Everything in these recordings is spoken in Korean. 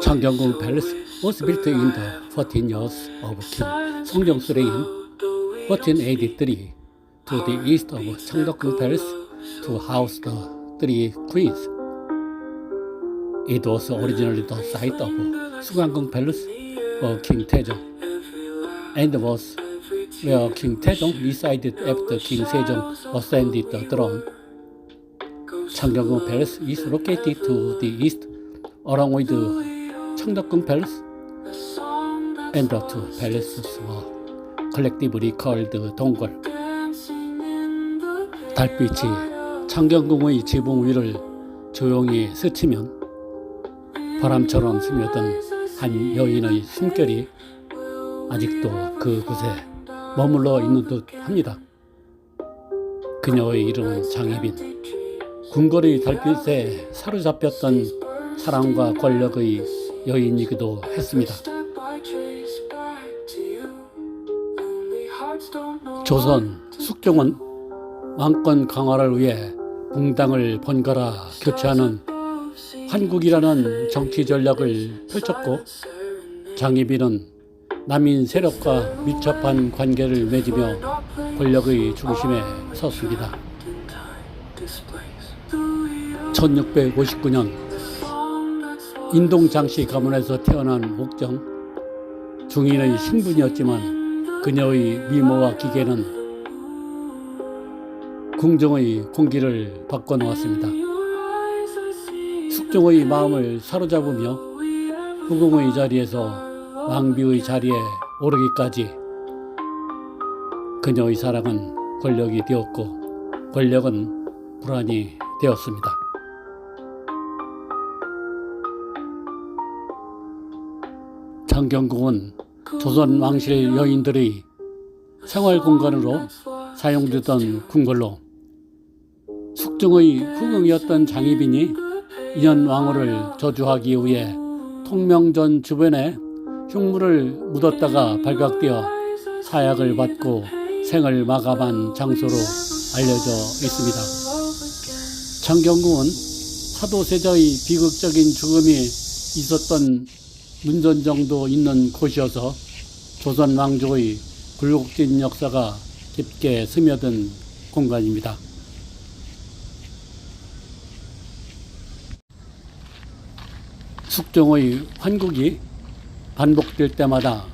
창경궁 palace was built in the 14 years of King Songjong's reign, 1483, to the east of Cheongdeokgung Palace to house the three queens. It was originally the site of Sugangung Palace for King Taejong, and was where King Taejong resided after King Sejong ascended the throne. Changgyeongung Palace is located to the east, along with Cheongdeokgung Palace, and the two palaces were collectively called 동굴. 달빛이 창경궁의 지붕 위를 조용히 스치면 바람처럼 스며든 한 여인의 숨결이 아직도 그곳에 머물러 있는 듯 합니다. 그녀의 이름은 장희빈. 궁궐의 달빛에 사로잡혔던 사랑과 권력의 여인이기도 했습니다. 조선 숙종은 왕권 강화를 위해 붕당을 번갈아 교체하는 환국이라는 정치 전략을 펼쳤고, 장희빈은 남인 세력과 밀접한 관계를 맺으며 권력의 중심에 섰습니다. 1659년 인동 장씨 가문에서 태어난 옥정, 중인의 신분이었지만 그녀의 미모와 기계는 궁정의 공기를 바꿔놓았습니다. 숙종의 마음을 사로잡으며 후궁의 자리에서 왕비의 자리에 오르기까지 그녀의 사랑은 권력이 되었고, 권력은 불안이 되었습니다. 창경궁은 조선 왕실 여인들의 생활 공간으로 사용되던 궁궐로 숙종의 후궁이었던 장희빈이 인현왕후를 저주하기 위해 통명전 주변에 흉물을 묻었다가 발각되어 사약을 받고 생을 마감한 장소로 알려져 있습니다. 창경궁은 사도세자의 비극적인 죽음이 있었던 문전정도 있는 곳이어서 조선 왕조의 굴곡진 역사가 깊게 스며든 공간입니다. 숙종의 환국이 반복될 때마다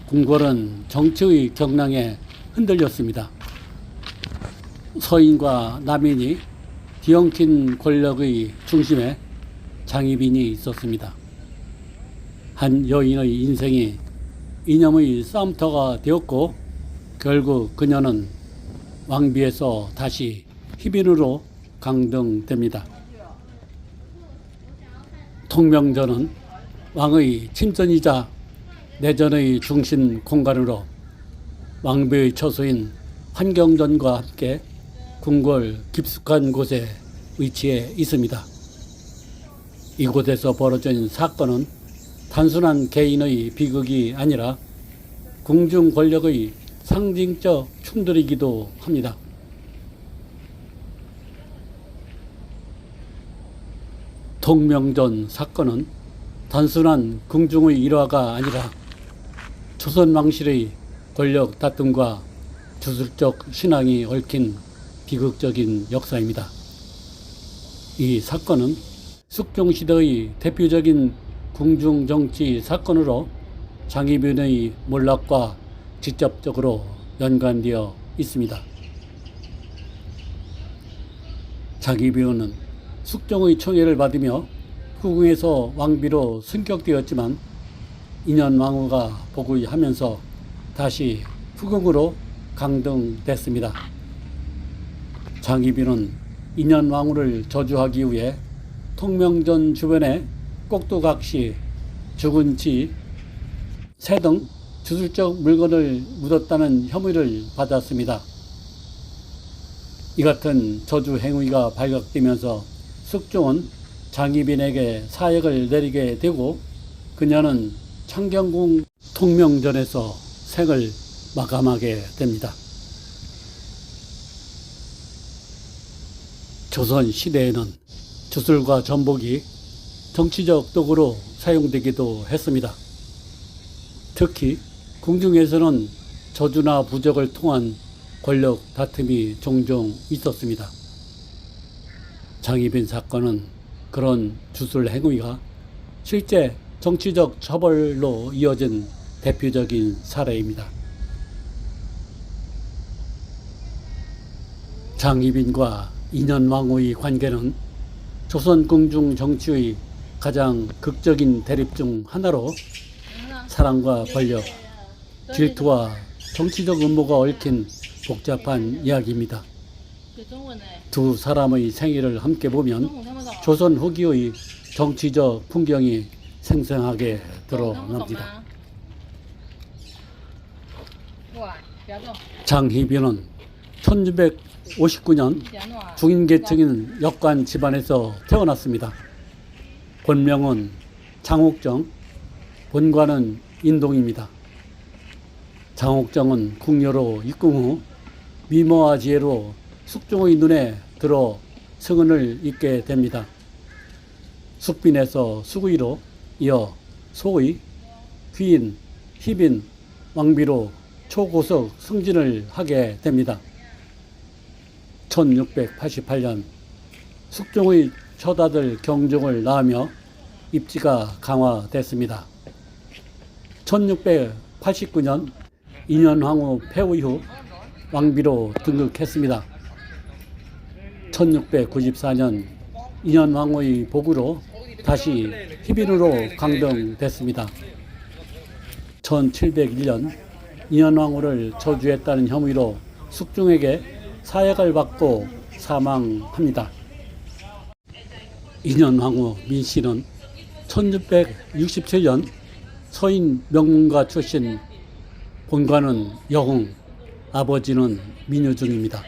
궁궐은 정치의 경랑에 흔들렸습니다. 서인과 남인이 뒤엉킨 권력의 중심에 장희빈이 있었습니다. 한 여인의 인생이 이념의 싸움터가 되었고, 결국 그녀는 왕비에서 다시 희빈으로 강등됩니다. 통명전은 왕의 침전이자 내전의 중심 공간으로 왕비의 처소인 환경전과 함께 궁궐 깊숙한 곳에 위치해 있습니다. 이곳에서 벌어진 사건은 단순한 개인의 비극이 아니라 궁중 권력의 상징적 충돌이기도 합니다. 통명전 사건은 단순한 궁중의 일화가 아니라 조선 왕실의 권력 다툼과 주술적 신앙이 얽힌 비극적인 역사입니다. 이 사건은 숙종시대의 대표적인 궁중 정치 사건으로 장희빈의 몰락과 직접적으로 연관되어 있습니다. 장희빈은 숙종의 청해를 받으며 후궁에서 왕비로 승격되었지만 인현왕후가 복위하면서 다시 후궁으로 강등됐습니다. 장희빈은 인현왕후를 저주하기 위해 통명전 주변에 꼭두각시, 죽은 쥐, 새 등 주술적 물건을 묻었다는 혐의를 받았습니다. 이 같은 저주 행위가 발각되면서 숙종은 장희빈에게 사역을 내리게 되고, 그녀는 창경궁 통명전에서 생을 마감하게 됩니다. 조선 시대에는 주술과 전복이 정치적 도구로 사용되기도 했습니다. 특히 궁중에서는 저주나 부적을 통한 권력 다툼이 종종 있었습니다. 장희빈 사건은 그런 주술 행위가 실제 정치적 처벌로 이어진 대표적인 사례입니다. 장희빈과 인현왕후의 관계는 조선 궁중 정치의 가장 극적인 대립 중 하나로 사랑과 권력, 질투와 정치적 음모가 얽힌 복잡한 이야기입니다. 두 사람의 생애를 함께 보면 조선 후기의 정치적 풍경이 생생하게 드러납니다. 장희빈은 1659년 중인계층인 역관 집안에서 태어났습니다. 본명은 장옥정, 본관은 인동입니다. 장옥정은 궁녀로 입궁 후 미모와 지혜로 숙종의 눈에 들어 승은을 잇게 됩니다. 숙빈에서 수구이로 이어 소의, 귀인, 희빈, 왕비로 초고속 승진을 하게 됩니다. 1688년 숙종의 처다들 경종을 낳으며 입지가 강화됐습니다. 1689년 인현왕후 폐위 후 왕비로 등극했습니다. 1694년 인현왕후의 복으로 다시 희빈으로 강등됐습니다. 1701년 인현왕후를 저주했다는 혐의로 숙종에게 사약을 받고 사망합니다. 인현왕후 민씨는 1667년 서인 명문가 출신, 본관은 여흥, 아버지는 민유중입니다.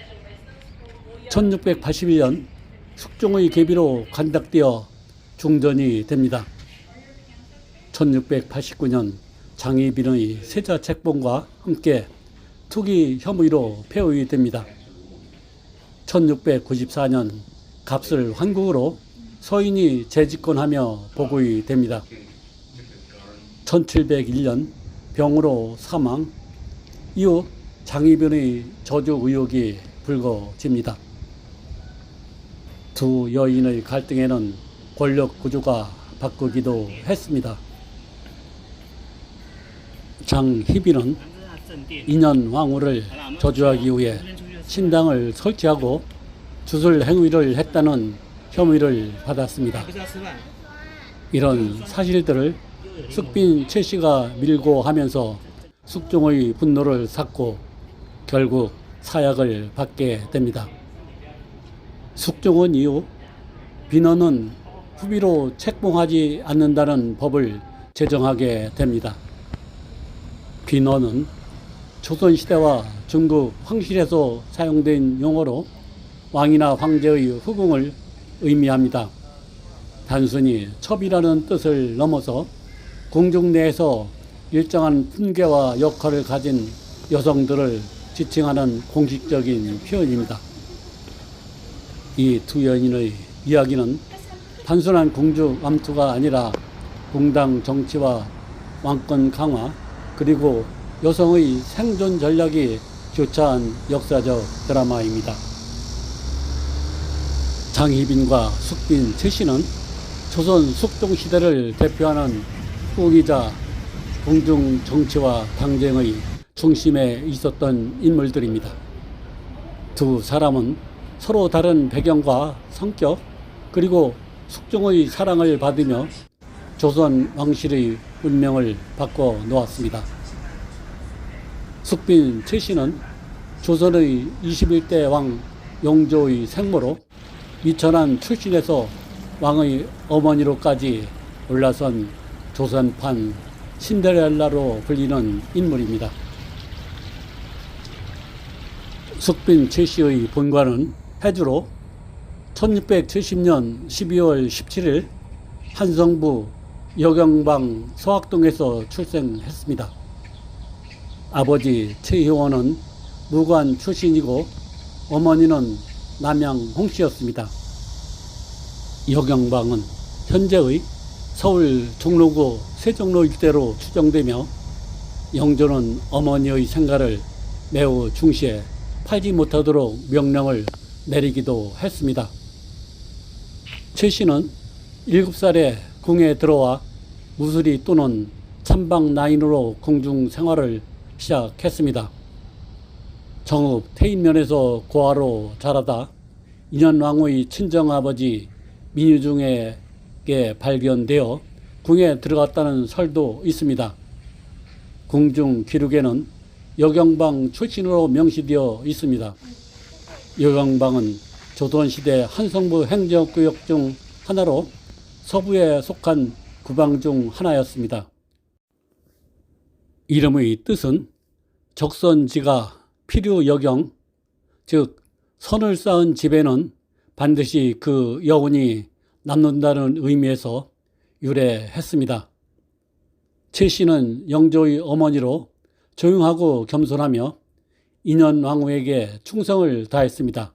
1681년 숙종의 계비로 간닥되어 중전이 됩니다. 1689년 장희빈의 세자 책봉과 함께 투기 혐의로 폐위됩니다. 1694년 갑을 환국으로 서인이 재집권하며 복위 됩니다. 1701년 병으로 사망, 이후 장희빈의 저주 의혹이 불거집니다. 두 여인의 갈등에는 권력 구조가 바꾸기도 했습니다. 장희빈은 인현왕후를 저주하기 위해 신당을 설치하고 주술 행위를 했다는 혐의를 받았습니다. 이런 사실들을 숙빈 최씨가 밀고 하면서 숙종의 분노를 샀고 결국 사약을 받게 됩니다. 숙종은 이후 비너는 후비로 책봉하지 않는다는 법을 제정하게 됩니다. 비너는 조선시대와 중국 황실에서 사용된 용어로 왕이나 황제의 후궁을 의미합니다. 단순히 첩이라는 뜻을 넘어서 궁중 내에서 일정한 품계와 역할을 가진 여성들을 지칭하는 공식적인 표현입니다. 이 두 여인의 이야기는 단순한 궁중 암투가 아니라 공당 정치와 왕권 강화, 그리고 여성의 생존 전략이 교차한 역사적 드라마입니다. 장희빈과 숙빈 최씨는 조선 숙종 시대를 대표하는 후기자 궁중 정치와 당쟁의 중심에 있었던 인물들입니다. 두 사람은 서로 다른 배경과 성격, 그리고 숙종의 사랑을 받으며 조선 왕실의 운명을 바꿔 놓았습니다. 숙빈 최씨는 조선의 21대 왕 용조의 생모로 미천한 출신에서 왕의 어머니로까지 올라선 조선판 신데렐라로 불리는 인물입니다. 숙빈 최씨의 본관은 해주로 1670년 12월 17일 한성부 여경방 서학동에서 출생했습니다. 아버지 최희원은 무관 출신이고 어머니는 남양 홍씨였습니다. 여경방은 현재의 서울 종로구 세종로 일대로 추정되며 영조는 어머니의 생가를 매우 중시해 팔지 못하도록 명령을 내리기도 했습니다. 최 씨는 7살에 궁에 들어와 무술이 또는 참박나인으로 궁중 생활을 시작했습니다. 정읍 태인면에서 고아로 자라다 인현왕후의 친정아버지 민유중에게 발견되어 궁에 들어갔다는 설도 있습니다. 궁중 기록에는 여경방 출신으로 명시되어 있습니다. 여경방은 조선시대 한성부 행정구역 중 하나로 서부에 속한 구방 중 하나였습니다. 이름의 뜻은 적선지가 필요여경, 즉 선을 쌓은 집에는 반드시 그 여운이 남는다는 의미에서 유래했습니다. 최 씨는 영조의 어머니로 조용하고 겸손하며 인현왕후에게 충성을 다했습니다.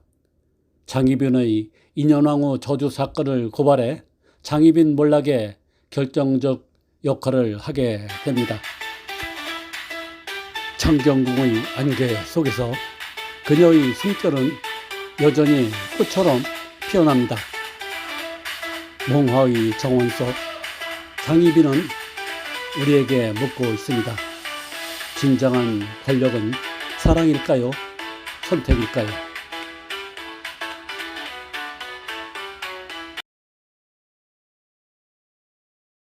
장희빈의 인현왕후 저주 사건을 고발해 장희빈 몰락에 결정적 역할을 하게 됩니다. 창경궁의 안개 속에서 그녀의 숨결은 여전히 꽃처럼 피어납니다. 몽화의 정원 속 장희빈은 우리에게 묻고 있습니다. 진정한 권력은 사랑일까요? 선택일까요?